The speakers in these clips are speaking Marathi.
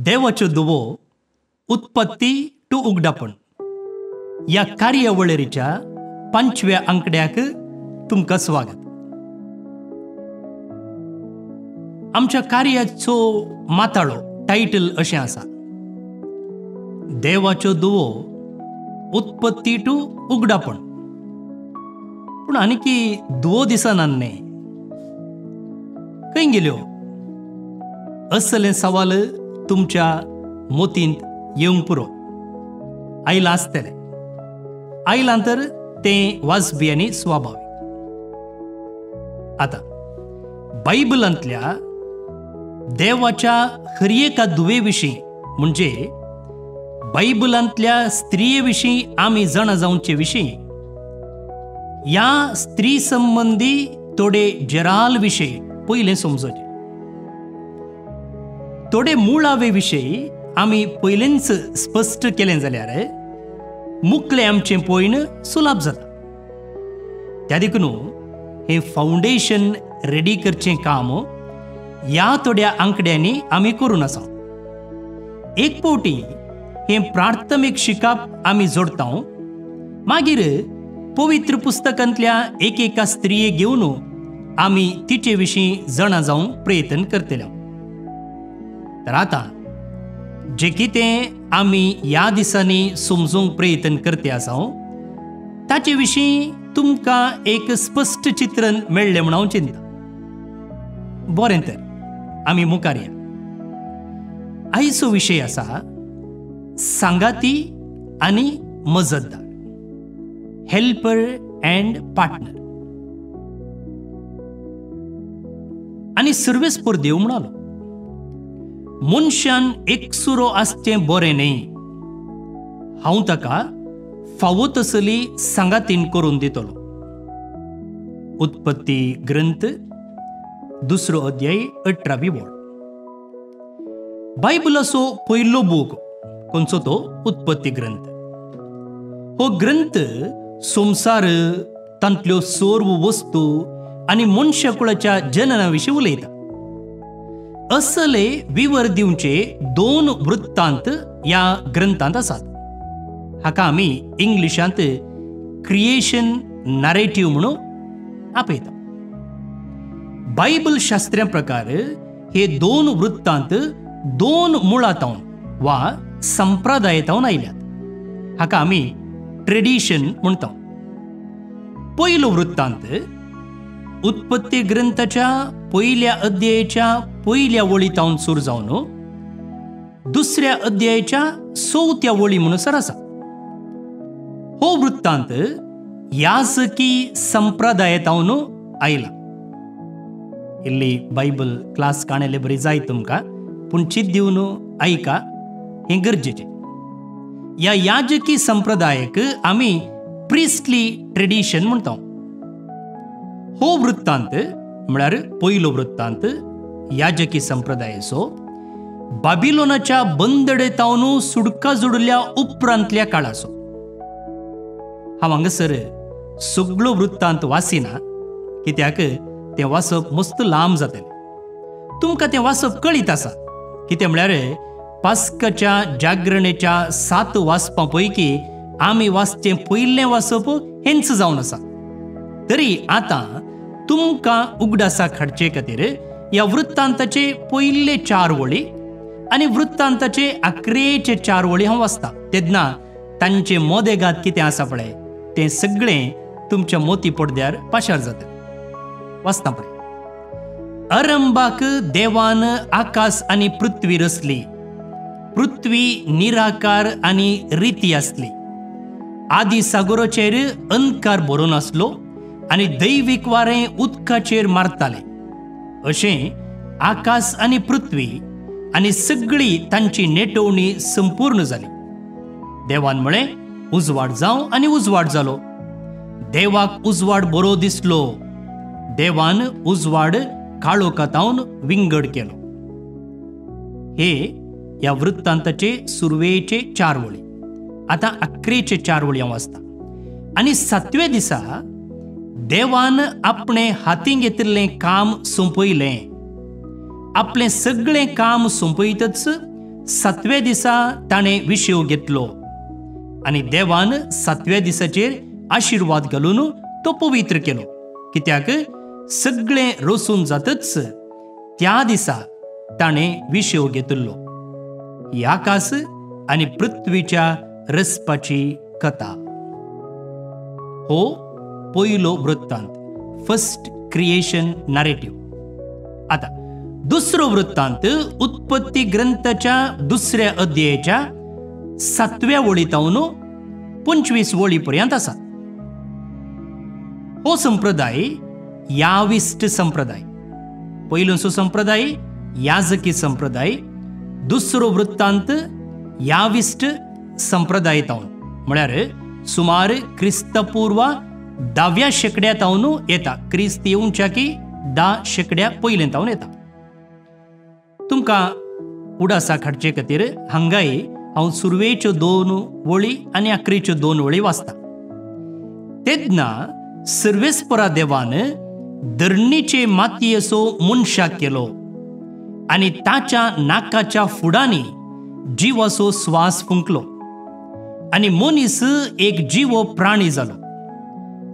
देवाच्यो दुवो उत्पत्ती टू उगडापण या कार्यावळीच्या 5व्या अंकड्याक तुमकां स्वागत. आमच्या कार्याचो माताळो टायटल अशें आसा, देवाच्यो दुवो उत्पत्ती टू उगडापण. पूण आनीकी दुवो दिसनात खंय गेल्यो असले सवाल तुमच्या मोतींत येवंक पुरो. आयलां आसतलें, आयलां तर तें वाजपी आनी स्वाभावीक. आतां बायबलांतल्या देवाच्या हर एका दुवे विशीं म्हणजे बायबलांतल्या स्त्रिये विशीं आमी जाणा जावचे विशीं ह्या स्त्री संबंधी थोडे जराल विशय पयलें समजोचे. थोडे मुळावे विशयी आमी पयलेंच स्पश्ट केलें जाल्यार मुखलें आमचें पळोवन सुलभ जाता. त्या देखून हें फावंडेशन रेडी करचें काम ह्या थोड्या अंकड्यांनी आमी करून आसा. एक फावटी हें प्राथमीक शिकप आमी जोडटा, मागीर पवित्र पुस्तकांतल्या एका स्त्रिये घेवन आमी तिचे विशीं जाणा जावंक प्रयत्न करतले. तर आतां जें कितें आमी ह्या दिसांनी समजूंक प्रयत्न करते आसा ताचे विशीं तुमकां एक स्पश्ट चित्रण मेळ्ळें म्हूण हांव चिंता. बरें, तर आमी मुखार या. आयचो विशय आसा सांगाती आनी मजतदार, हेल्पर अँड पार्टनर. आनी सर्वेस्पर देव म्हणालो, मनशान एकसुरो आसचें बरें न्ही, हांव ताका फावो तसली सांगातीन करून दितलो. उत्पत्ती ग्रंथ 2 अध्याय 18वी वळ. बायबलाचो पयलो बूक खंयचो तो उत्पत्ती ग्रंथ. हो ग्रंथ संसार, तांतल्यो सर्व वस्तू आनी मनशाकुळाच्या जनना विशीं उलयता. असले विवर दिवचे 2 वृत्तांत ह्या ग्रंथांत आसात. हाका आमी इंग्लिशांत क्रिएशन नरेटिव्ह म्हणून आपयता. बायबल शास्त्र्या प्रकार हे 2 वृत्तांत 2 मुळांतावन वा संप्रदायातावन आयल्यात. हाका आमी ट्रेडिशन म्हणटा. पयलो वृत्तांत उत्पत्ती ग्रंथाच्या पयल्या अध्यायाच्या पयल्या वळीतावन सुरू जावन दुसऱ्या अध्यायाच्या 4थ्या वळी म्हणसर आसा. हो वृत्तांत याजकी संप्रदायातावन आयला. इल्ली बायबल क्लास काणयले बरी जाय तुमकां, पूण चित दिवन आयका, हें गरजेचें. ह्या याजकी संप्रदायाक आमी प्रिस्टली ट्रेडिशन म्हणटा. हो वृत्तांत म्हळ्यार पयलो वृत्तांत याजकी संप्रदायाचो बाबिलोनाच्या बंदडेतावन सुडका जोडल्या उपरांतल्या काळाचो. हांव हांगासर सगळो वृत्तांत वाचिना, कित्याक तें वाचप मस्त लांब जातलें. तुमकां तें वाचप कळीत आसा, कितें म्हळ्यार पास्काच्या जागरणेच्या 7 वाचपां पैकी आमी वाचचें पयलें वाचप हेंच जावन आसा. तरी आतां तुमकां उगडासाक हाडचे खातीर ह्या वृत्तांताचे पयले 4 वळी आनी वृत्तांताचे 11चे 4 वळी हांव वाचता. तेन्ना तांचे मोदेगात कितें आसा पळय तें सगळें तुमच्या मोती पडद्यार पाशार जाता. वाचता पळय. अरंबाक देवान आकाश आनी पृथ्वी रचली. पृथ्वी निराकार आनी रिती आसली. आदी सागराचेर अंधकार भरून आसलो आनी दैवीक वारें उदकाचेर मारतालें. अशें आकाश आनी पृथ्वी आनी सगळी तांची नेटवणी संपूर्ण जाली. देवान म्हळें, उजवाड जावं, आनी उजवाड जालो. देवाक उजवाड बरो दिसलो. देवान उजवाड काळोखातावन विंगड केलो. हे ह्या वृत्तांताचे सुरवेचे 4 वळी. आतां 11चे 4 वळी हांव वाचता. आनी 7व्या दिसा देवान आपणे हातीन घेतिल्लें काम सोंपयलें. आपलें सगळें काम सोंपयतच 7व्या दिसा ताणें विशेव घेतलो आनी देवान 7व्या दिसाचेर आशिर्वाद घालून तो पवित्र केलो, कित्याक सगळें रोसून जातच त्या दिसा ताणें विशेव घेतिल्लो. ही आकाश आनी पृथ्वीच्या रस्पाची कथा. हो पयलो वृत्तांत, फर्स्ट क्रिएशन नॅरेटिव्ह. आता दुसरो वृत्तांत उत्पत्ती ग्रंथाच्या 2ऱ्या अध्यायाच्या 7व्या वळीतावन 25 वळीपर्यंत आसा. हो संप्रदाय याविस्ट संप्रदाय. पयलोचो संप्रदाय याजकी संप्रदाय, दुसरो वृत्तांत याविस्ट संप्रदाय तावन, म्हळ्यार सुमार क्रिस्तपूर्व 10व्या शेकड्यांतावन येता. क्रिस्त येवच्या की 10 शेकड्या पयलें तावन येता. तुमकां उडासाक हाडचे खातीर हांगाय हांव सुरवेच्यो 2 वळी आनी आखरेच्यो 2 वळी वाचता. तेदना सर्वेस्परा देवान धरणीचे मातयेचो मनशाक केलो आनी ताच्या नाकाच्या फुडांनी जिवाचो स्वास फुंकलो आनी मनीस एक जिवो प्राणी जालो.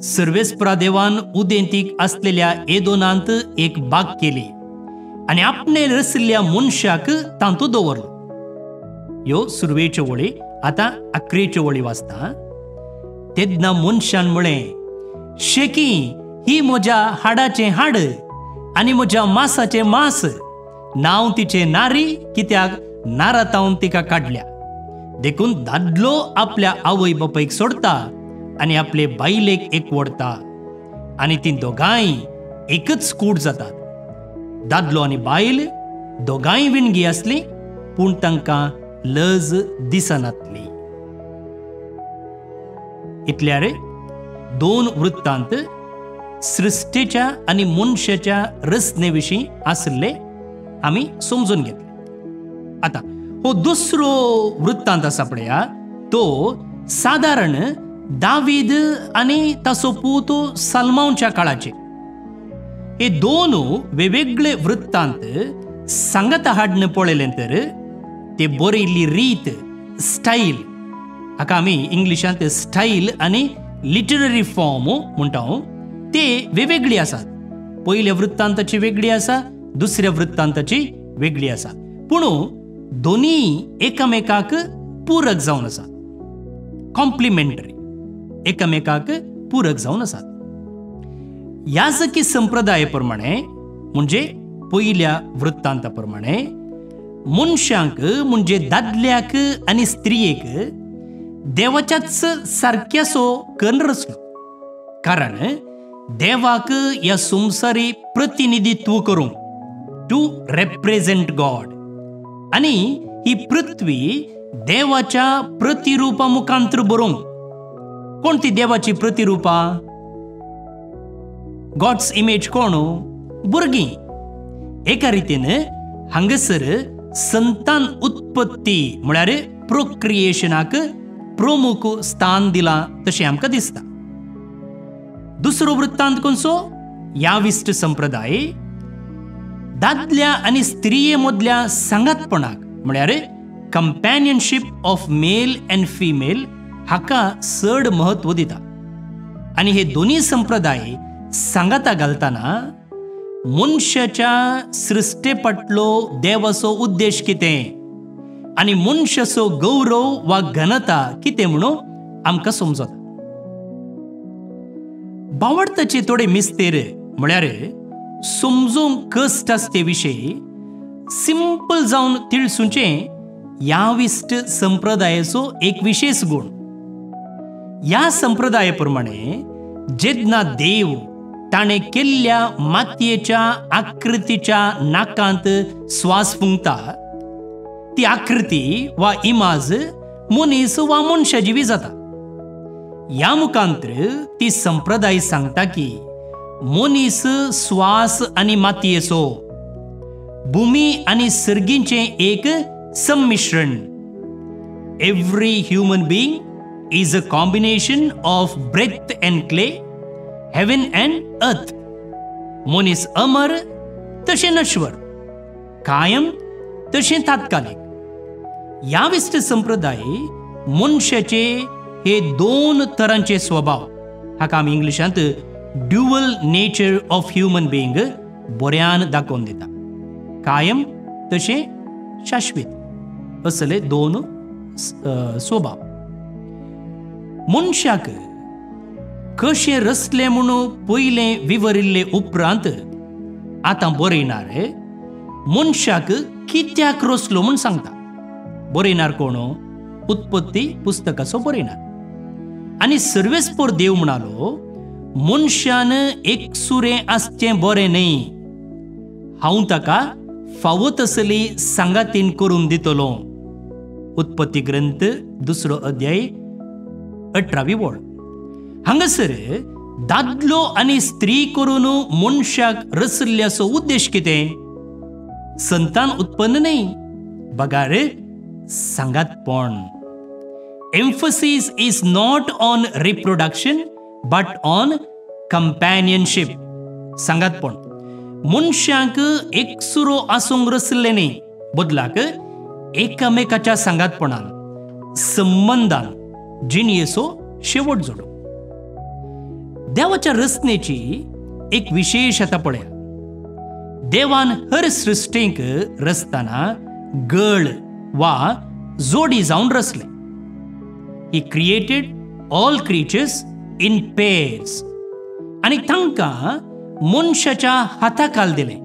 सर्वेस्परा देवान उदेंतीक आसलेल्या एदोनांत एक बाग केली आनी आपणे रचल्ल्या मनशाक तांतू दवरलो. ह्यो सुरवेच्यो वळी. आतां आखरेच्यो वळी वाचता. तेदना मनशान म्हळें, शेकी ही म्हज्या हाडाचें हाड आनी म्हज्या मांसाचें मांस. नांव तिचें नारी, कित्याक नारातावन तिका काडल्या. देखून दादलो आपल्या आवय बापायक सोडता आनी आपले बायलेक एकवडता आनी ती दोगांय एकच कूड जातात. दादलो आनी बायल दोगांय विणगी आसली, पूण तांकां लज दिसनातली. इतल्यार 2 वृत्तांत सृश्टेच्या आनी मनशाच्या रचने विशीं आसले आमी समजून घेतले. आता हो दुसरो वृत्तांत आसा पळया, तो सादारण दावीद आनी ताचो पूत सलमोनाच्या काळाचे. हे 2 वेगवेगळे वृत्तांत सांगता हाडन पळयलें तर ते बरयल्ली रीत, स्टाईल, हाका आमी इंग्लिशांत स्टाईल आनी लिटररी फॉर्म म्हणटा, ते वेगवेगळी आसात. पयल्या वृत्तांताची वेगळी आसा, दुसऱ्या वृत्तांताची वेगळी आसा, पूण दोनी एकामेकाक पूरक जावन आसात. कॉम्प्लिमेंटरी, एकामेकाक पूरक जावन आसात. याजकी संप्रदाया प्रमाणे, म्हणजे पयल्या वृत्तांता प्रमाणे, मनशांक म्हणजे दादल्याक आनी स्त्रियेक देवाच्याच सारक्याचो कर्ण रचलो. कारण देवाक ह्या संवसारी प्रतिनिधित्व करूंक, टू रेप्रेझेंट गॉड, आनी ही पृथ्वी देवाच्या प्रतिरुपा मुखांतर बरोवंक. कोण ती देवाची प्रतिरुपा? गॉड्स इमेज कोण? भुरगीं. एका रितीन हांगसर संतान उत्पत्ती म्हळ्यार प्रोक्रिएशनाक प्रमुख स्थान दिलां तशें आमकां दिसता. दुसरो वृत्तांत खंयचो? याविस्ट संप्रदाय दादल्या आनी स्त्रिये मदल्या सांगातपणाक म्हळ्यार कंपॅनियनशीप ऑफ मेल अँड फिमेल हाका चड महत्व दिता. आनी हे दोनी संप्रदाय सांगाता घालतना मनशाच्या सृश्टे फाटलो देवाचो उद्देश कितें आनी मनशाचो गौरव वा घनता कितें म्हणून आमकां समजता. बावडताचे थोडे मिस्तेर म्हळ्यार समजूंक कश्ट आसा ते विशयी सिंपल जावन तिळसूचें याविस्ट संप्रदायाचो एक विशेष गुण. ह्या संप्रदाया प्रमाणे जेन्ना देव ताणें केल्ल्या मातयेच्या आकृतीच्या नाकांत स्वास फुंकता, ती आकृती वा इमाज मनीस वा मनशा जिवी जाता. ह्या मुखांतर ती संप्रदाय सांगता की मनीस स्वास आनी मातयेचो, भुमी आनी सर्गींचें एक संमिश्रण. Every human being is a combination of breath and clay, heaven and earth. मनीस अमर तशें नश्वर, कायम तशें तात्कालिक. याविष्ट संप्रदाय मनशाचे हे दोन तरांचे स्वभाव, हाका आमी इंग्लिशांत dual nature of human being बऱ्यान दाखोवन दिता. कायम तशें शाश्वत असले दोन स्वभाव. मनशाक कशें रचलें म्हणून पयलें विवरिल्ले उपरांत आतां बरयणार मनशाक कित्याक रचलो म्हूण सांगता. बरयणार कोण? उत्पत्ती पुस्तकाचो बरयणार. आनी सर्वेस्पर देव म्हणालो, मनशान एकसुरें आसचें बरें न्ही, हांव ताका फावो तसली सांगातीन करून दितलो. उत्पत्ती ग्रंथ 2 अध्याय 18वी वळ. हांगासर दादलो आनी स्त्री करून मनशाक रचल्ल्याचो उद्देश कितें? संतान उत्पन्न न्ही, बगार सांगातपण. Emphasis is not on reproduction but on companionship. सांगातपण. मनशाक एकसुरो आसूंक रचल्ले न्ही, बदलाक एकामेकाच्या सांगातपणान, संबंधान जिणयेचो शेवट जोडो. देवाच्या रचनेची एक विशेषता पळया. देवान हर सृश्टीक रचतना गळ वा जोडी जावन रचले. He created all creatures in pairs. आनी तांकां मनशाच्या हाताखाल दिलें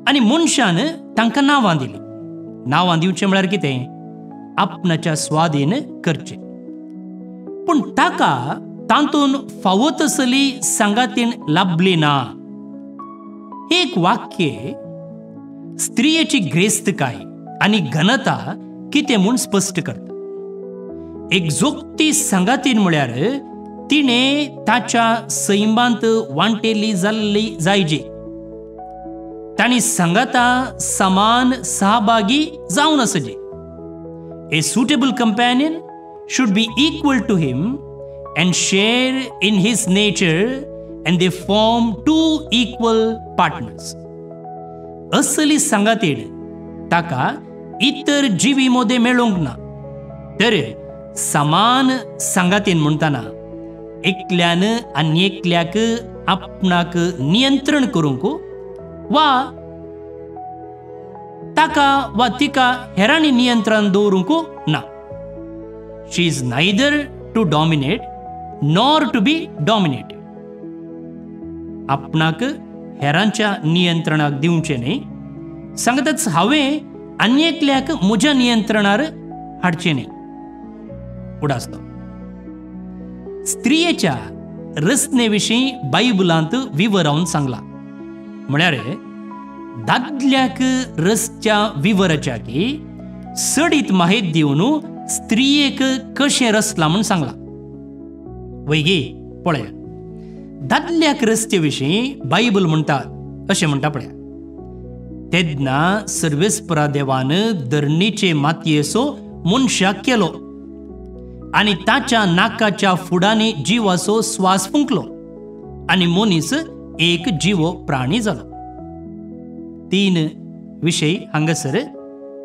आनी मनशान तांकां नांवां दिलीं. नांवां दिवचें म्हळ्यार कितें? आपणाच्या स्वाधीन करचें. पूण ताका तातूंत फावो तसली सांगातीन लाभली ना. एक वाक्य स्त्रियेची ग्रेस्तकाय आनी घनता कितें म्हूण स्पश्ट करता. एक जोगती सांगातीन म्हळ्यार तिणें ताच्या सैमांत वांटेली जाल्ली जायजे. तांणी सांगाता समान सहभागी जावन आसचे. A suitable companion should be equal to him and share in his nature, and they form two equal partners. असली सांगातीन ताका इतर जिवी मोदे मेळोंक ना. तर समान सांगातीन म्हणटाना एकल्यान आनी एकल्याक आपणाक नियंत्रण करूंक वा ताका वा तिका हेरांनी नियंत्रण दवरूंक ना. She is neither to dominate nor to be dominated. आपणाक हेरांच्या नियंत्रणाक दिवचें न्ही. सांगताच हांवें आनी एकल्याक म्हज्या नियंत्रणार हाडचें न्ही. उडासतो. स्त्रियेच्या रचने विशीं बायबलांत विवरावन सांगला. म्हळ्यार दादल्याक रचच्या विवराच्या की सडीत माहीत दिवन स्त्रियेक कशें रचला म्हूण सांगला. वैगी पळया, दादल्याक रचचे विशीं बायबल म्हणटा अशें म्हणटा पळया. तेन्ना सर्वेस्परा देवान धरणीचे मातयेचो मनशाक केलो आनी ताच्या नाकाच्या फुडांनी जिवाचो स्वास फुंकलो आनी मनीस एक जिवो प्राणी जालो. 3 विशय हांगासर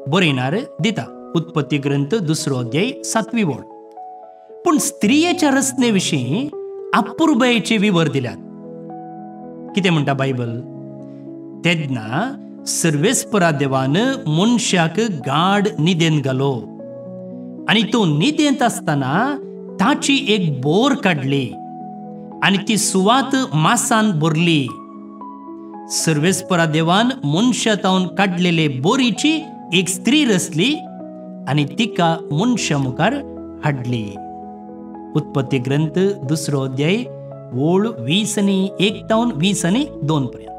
बरयणार दिता. उत्पत्ती ग्रंथ 2 अध्याय 7वी वळ. पूण स्त्रियेच्या रचने विशीं अपुर्बयेचे विवर दिल्यात. कितें म्हणटा बायबल? तेन्ना सर्वेस्परा देवान मनशाक गाढ न्हिदेंत घालो आनी तो न्हिदेंत आसतना ताची एक बोर काडली आनी ती सुवात मासान भरली. सर्वेस्परा देवान मनशातावन काडलेले बोरीची एक स्त्री रचली आनी तिका मनशा मुखार हाडली. उत्पत्ती ग्रंथ 2 अध्याय वळ 20:1 ते 20:2 पर्यंत.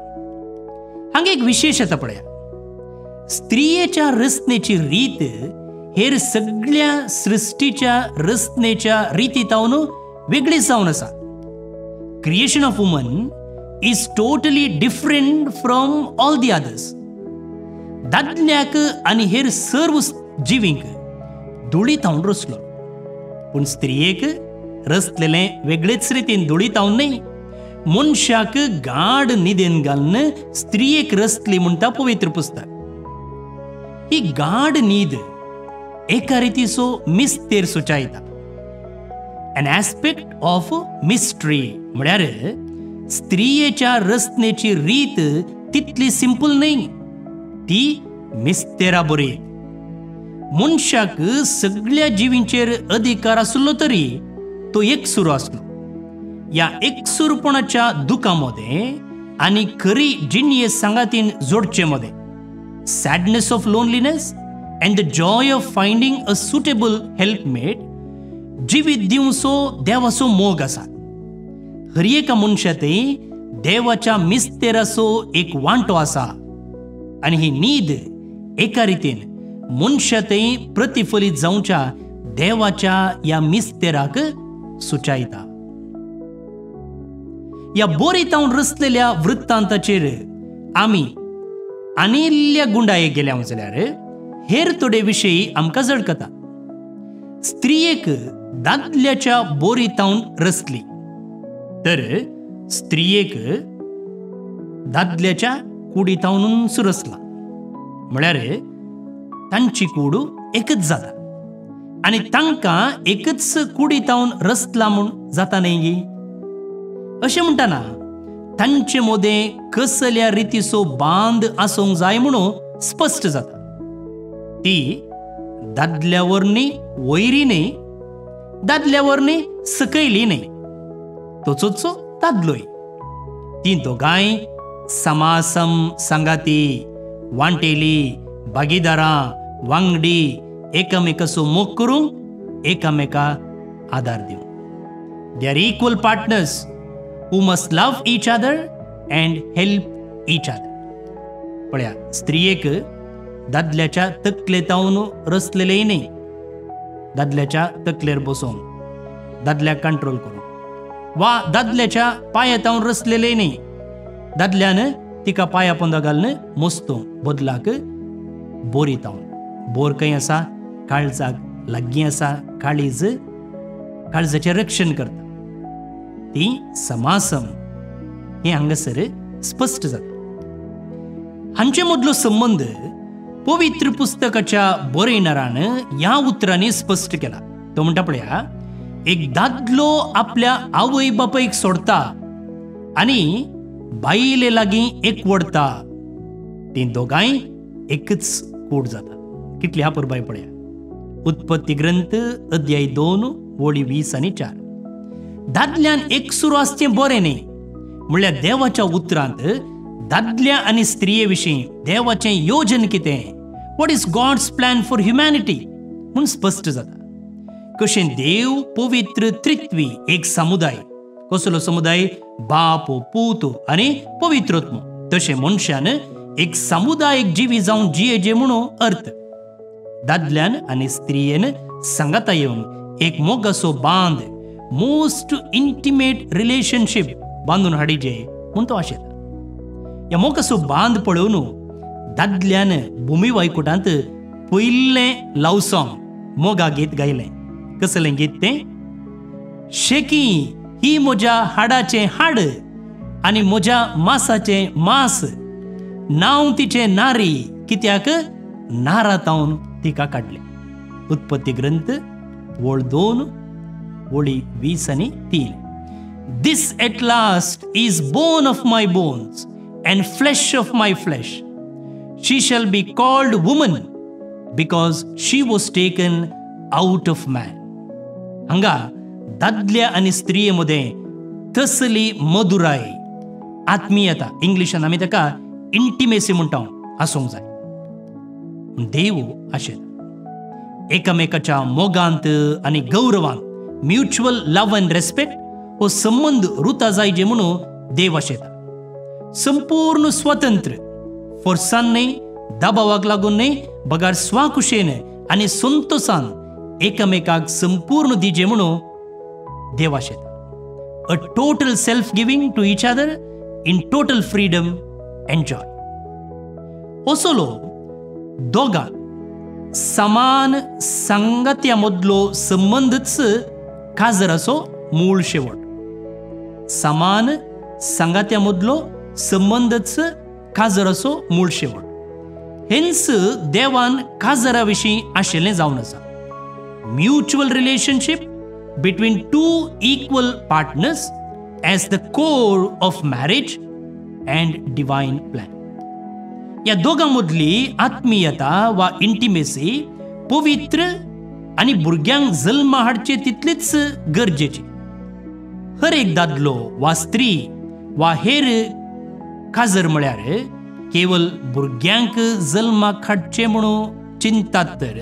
हांगा एक विशेषता पळया. स्त्रियेच्या रचनेची रीत हेर सगळ्या सृष्टीच्या रचनेच्या रितीतावन वेगळी जावन आसा. Creation of woman is totally different from all the others. दादल्याक आनी हेर सर्व जिवींक धुळीतावन रचलो, पूण स्त्रियेक रचलेलें वेगळेच रितीन धुळीतावन न्ही. मनशाक गाढ न्हिदेन घालून स्त्रियेक रचली म्हणटा पवित्र पुस्तक. ही गाढ न्हीद एका रितीचो मिस्तेर सुचायता. एन एस्पेक्ट ऑफ मिस्ट्री म्हळ्यार स्त्रियेच्या रचनेची रीत तितली सिंपल न्ही, ती मिस्तेरा बरी. मनशाक सगळ्या जिवींचेर अधिकार आसलो तरी तो एकसूर आसलो. या एकसूरपणाच्या दुखामध्ये आणि खरी जिनियस संगातीन जोडचे मध्ये sadness of loneliness and the joy of finding a suitable helpmate जिवीत दिवचो देवाचो मोग आसा. हर एका मनशातय देवाच्या मिस्तेराचो एक वांटो आसा आणि ही नीद एका रितीन मनशातय प्रतिफलित जावच्या देवाच्या या मिस्तेराक सुचायता. या बोरीतावन रचलेल्या वृत्तांताचेर आमी आनिल्ल्या गुंडायेक गेल्या जाल्यार हेर थोडे विशयी आमकां जळकता. स्त्रियेक दादल्याच्या बोरीतावन रचली तर स्त्रियेक दादल्याच्या कुडीतावन सुरसला. म्हळ्यार तांची कूड एकच जाता आणि तांकां एकच कुडीतावन रचला म्हूण जाता न्ही. अशें म्हणटाना तांचे मदें कसल्या रितीचो बांद आसूंक जाय म्हणून स्पश्ट जाता. ती दादल्या वरनी वयरी न्ही, दादल्या वरनी सकयली न्ही, तोचोचो दादलोय. ती दोगांय समासम संगाती, वांटेली, भागीदारां, वांगडी, एकामेकाचो मोग करूंक, एकामेका आदार दिवंक. They are equal partners who must love each other and help each other. पळया, स्त्रियेक दादल्याच्या तकलेतावन रचलेलेय न्ही, दादल्याच्या तकलेर बसोवंक, दादल्याक कंट्रोल करूंक, वा दादल्याच्या पांयातावन रचलेलेय न्ही, दादल्यान तिका पांया पोंदा घालून मोस्तोवंक, बदलाक बोरीतावन. बोर खंय आसा, काळजाक लागीं आसा, काळीज काळजाचें रक्षण करता. ती समासम हे हांगासर स्पश्ट जाता. हांचे मदलो संबंध पवित्र पुस्तकाच्या बरयणारान ह्या उतरांनी स्पश्ट केला. तो म्हणटा पळया, एक दादलो आपल्या आवय बापायक सोडता आनी बायले लागीं एकवडता, ती दोगांय एकच कूड जाता. कितली हा पुरबाय पळया. उत्पत्ती ग्रंथ अध्याय 2 वळी 20 आनी 4. दादल्यान एकसूर आसचें बरें न्ही म्हणल्यार देवाच्या उतरांत दादल्या आनी स्त्रिये विशीं देवाचें योजन कितें, what is God's plan for humanity म्हूण स्पश्ट जाता. कशें देव पवित्र त्रित्वी एक समुदाय, कसलो समुदाय, बाप, पूत आनी पवित्रोत्म, तशें मनशान एक समुदायक जिवी जावन जियेजे म्हणून अर्थ. दादल्यान आनी स्त्रियेन सांगाता येवन एक मोगाचो बांद, मोस्ट इंटिमेट रिलेशनशिप बांदून हाडिजे म्हूण तो आशेता. ह्या मोगाचो बांद पळोवन दादल्यान भुमी वायकुटांत पयलें लव सॉंग मोगा गीत गायलें. कसलें गीत तें? शेकी ही म्हज्या हाडाचें हाड आनी म्हज्या मांसाचें मांस, नांव तिचें नारी, कित्याक नारातावन तिका काडलें. उत्पत्ती ग्रंथ वळ 2 वळी 20 आनी 3. This at last is bone of my bones and flesh of my flesh. She shall be called woman because she was taken out of man. हांगा दादल्या आनी स्त्रिये मदें तसली मधुराय, आत्मीयता, इंग्लिशान आमी ताका इंटिमेसी म्हणटा, आसूंक जाय. देव आशेता एकामेकाच्या मोगांत आनी गौरवांत म्युच्युअल लव अँड रेस्पेक्ट हो संबंध रुता जायजे म्हणून देव आशेता. संपूर्ण स्वतंत्र, फोर्सान न्ही, दबावाक लागून न्ही, बगार स्वाकुशेन आनी संतोषान एकामेकाक संपूर्ण दिजे म्हणून देव आशेता. A total self giving to each other in total freedom and joy. असलो दोगां समान संगत्या मदलो संबंधच काजराचो मूळ शेवट. समान संगात्या मदलो संबंधच काजराचो मूळ शेवट. हेंच देवान काजरा विशीं आशिल्लें जावन आसा. Mutual relationship between two equal partners as the core of marriage and divine plan. या दोगां मदली आत्मीयता वा इंटिमेसी पवित्र आनी भुरग्यांक जल्मा हाडचे तितलीच गरजेची. हर एक दादलो वा स्त्री वा हेर काजर म्हळ्यार केवळ भुरग्यांक जल्माक हाडचे म्हणून चिंतात तर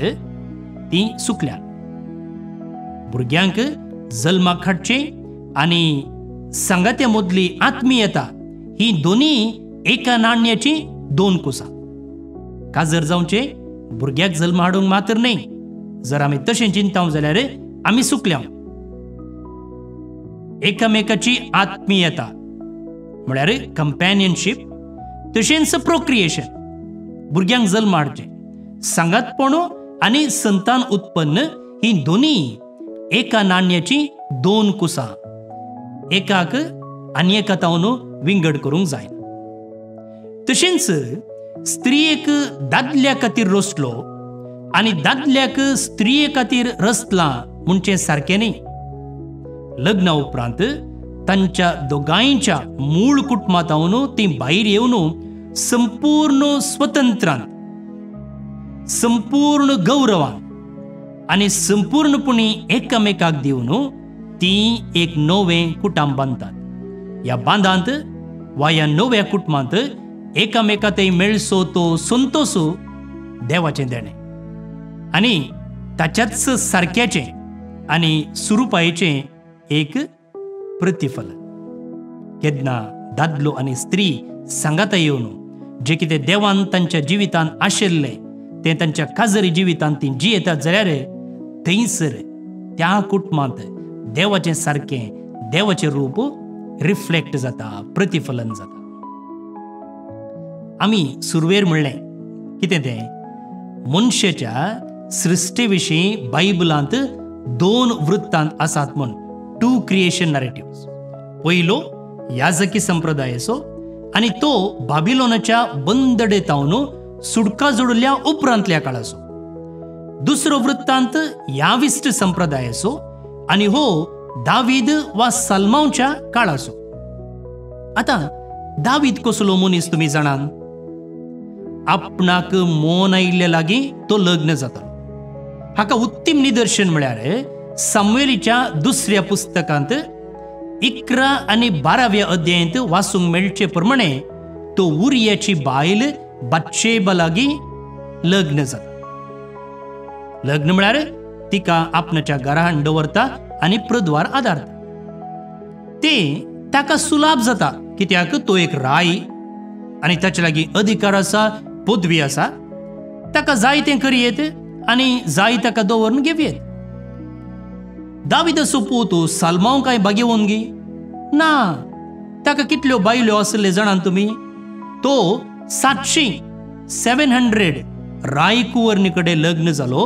ती चुकल्या. भुरग्यांक जल्माक हाडचे आनी संगात्या मदली आत्मीयता ही दोनी एका नाण्याची दोन कुसां. काजर जावचे भुरग्याक जल्म हाडूंक मात्र न्ही. जर आमी तशें चिंताव जाल्यार आमी चुकल्या. एकामेकाची आत्मीयता म्हळ्यार कंपॅनियनशीप, तशेंच प्रोक्रिएशन, भुरग्यांक जल्म हाडचे, सांगातपणो आनी संतान उत्पन्न ही दोनी एका नाण्याची दोन कुसां. एकाक आनी एका तावन विंगड करूंक जायना. तशेंच स्त्रियेक दादल्या खातीर रचलो आनी दादल्याक स्त्रिये खातीर रचलां म्हणचें सारकें न्ही. लग्ना उपरांत तांच्या दोगांयच्या मूळ कुटुंबांतावन ती भायर येवन संपूर्ण स्वतंत्रान, संपूर्ण गौरवान आनी संपूर्णपणी एकामेकाक दिवन ती एक नवें कुटुंब बांदतात. ह्या बांदांत वा ह्या नव्या कुटुंबांत एकामेकांतय मेळसो तो संतोष देवाचें देणें आनी ताच्याच सारक्याचें आनी सुरूपायेचें एक प्रतिफलन. केन्ना दादलो आनी स्त्री सांगाता येवन जे कितें देवान तांच्या जिवितांत आशिल्लें तें तांच्या काजरी जिवितांत ती जियेतात जाल्यार थंयसर त्या कुटुंबांत देवाचें सारकें, देवाचें रूप रिफ्लेक्ट जाता, प्रतिफलन जाता. आमी सुरवेर म्हणलें कितें तें मनशाच्या सृश्टे विशीं बायबलांत दोन वृत्तांत आसात म्हूण, टू क्रिएशन नरेटिव्स. पयलो याजकी संप्रदाय असो आनी तो बाबिलोनाच्या बंदडेतावन सुडका जोडल्या उपरांतल्या काळाचो. दुसरो वृत्तांत याविस्ट संप्रदाय असो आनी हो दावीद वा सलमांच्या काळाचो. आतां दावीद कसलो मनीस तुमी जाणात. आपणाक मोन आयिल्ल्या लागीं तो लग्न जातालो. हाका उत्तम निदर्शन म्हळ्यार सामुएलीच्या दुसऱ्या पुस्तकांत 11 आनी 12व्या अध्यायांत वाचूंक मेळचे प्रमाणे तो उरियाची बायल बातशेबा लागीं लग्न जाता. लग्न म्हळ्यार तिका आपणाच्या घरान दवरता आनी प्रद्वार आदारता. ते ताका सुलाभ जाता कित्याक तो एक राय आनी ताचे लागीं अधिकार आसा, पदवी आसा. ताका जाय तें करियेत आनी जाय ताका दवरून घेवयेत. दाविदाचो पूत सालमांव काय बागेवंगी ना. ताका कितल्यो बायल्यो आसले जाणात तुमी. तो 700 रायकुवर्णी कडेन लग्न जालो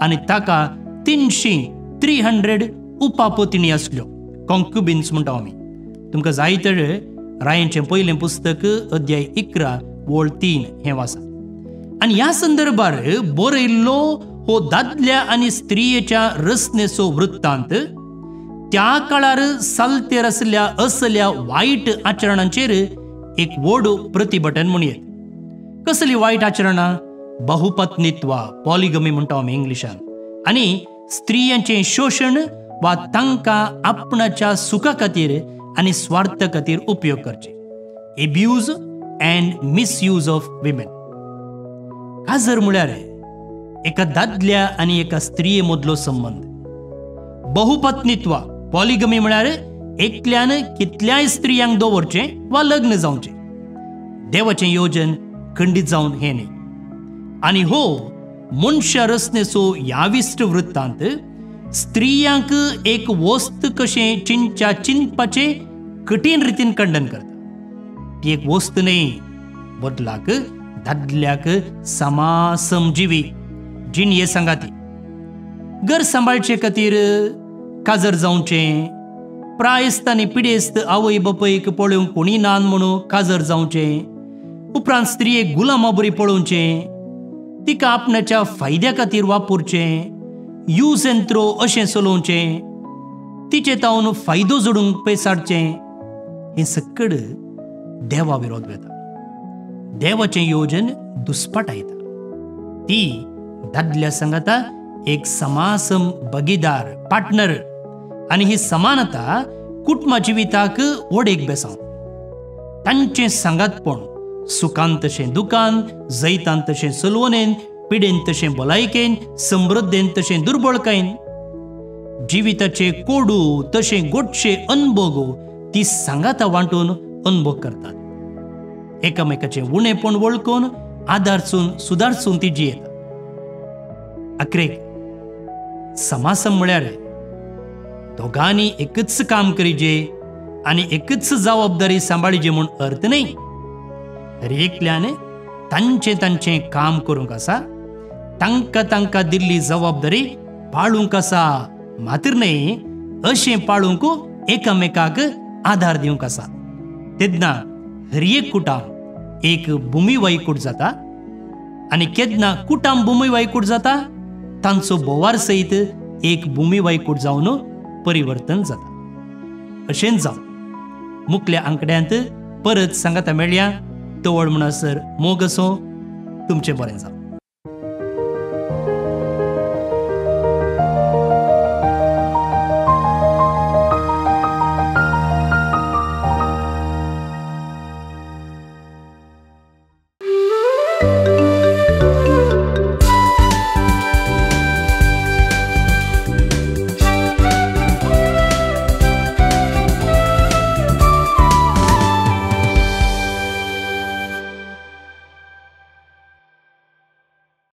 आनी ताका 300 उपापतिनी आसल्यो, कॉन्क्युबिन्स म्हणटा आमी. तुमकां जाय तर रायांचें पयलें पुस्तक अध्याय 11 वळ 3 हें वाचा. आनी ह्या संदर्भार बरयल्लो हो दादल्या आनी स्त्रियेच्या रचनेचो वृत्तांत त्या काळार सालतेर आसल्या असल्या वायट आचरणांचेर एक व्हड प्रतिभटन म्हणयेत. कसली वायट आचरणां? बहुपत्नीत्व, पॉलिगमी म्हणटा आमी इंग्लिशान, आनी स्त्रियांचें शोशण वा तांकां आपणाच्या सुखा खातीर आनी स्वार्थ खातीर उपयोग करचे. Abuse and misuse of women. काजर म्हळ्यार एका दादल्या आनी एका स्त्रिये मदलो संबंध. बहुपत्नीत्व, पॉलिगमी म्हळ्यार एकल्यान कितल्याय स्त्रियांक दवरचें वा लग्न जावचें. देवाचें योजन खंडीत जावन हें न्ही. आनी हो मनशा रचनेचो याविस्ट वृत्तांत स्त्रियांक एक वस्त कशें चिंतपाचें कठीण रितीन खंडन करता. ती एक वस्त न्ही, बदलाक दादल्याक समासमजिवी जिणये सांगाती. घर सांबाळचे खातीर काजर जावचें, प्रायस्त आनी पिडेस्त आवय बापयक पळोवंक कोणी नान म्हणून काजर जावचें, उपरांत स्त्रियेक गुलामा बरी पळोवचें, तिका आपणाच्या फायद्या खातीर वापरचें, यूज एंड थ्रो अशें चलोवचें, तिचे तावन फायदो जोडूंक पेसाडचें, हें सकड देवा विरोध वता. देवाचें येवजण दुस्पाटा येता. ती दादल्या सांगाता एक समासम बगीदार पार्टनर, आनी ही समानता कुटुंबा जिविताक वडेक बेसांव. तांचें सांगातपण सुखांत तशें दुखांत, जैतांत तशें चलवणेन, पिडेन तशें भलायकेन, समृद्धेन तशें दुर्बळकायेन, जिविताचे कोडू तशें गोडशे अनुभव ती सांगाता वांटून अनुभव करतात. एकामेकाचें उणेपण वळखून आदारचून सुदारचून ती जियेता. अखेरेक समासम म्हळ्यार दोगांनी एकच काम करीजे आनी एकच जबाबदारी सांबाळीजे म्हूण अर्थ न्ही. तर एकल्यान तांचें तांचें काम करूंक आसा, तांकां तांकां दिल्ली जबाबदारी पाळूंक आसा, मात्र न्ही अशें पाळूंक एकामेकाक आदार दिवंक आसा. तेन्ना हर एक कुटुंब एक भुमी वायकूट जाता, आनी केन्ना कुटुंब भुमी वायकूट जाता, तांचो बोवार सयत एक भुमी वायकूट जावन परिवर्तन जाता. अशेंच जावन मुखल्या आंकड्यांत परत सांगाता मेळया. तवळ म्हणसर मोग असो. तुमचें बरें जावं.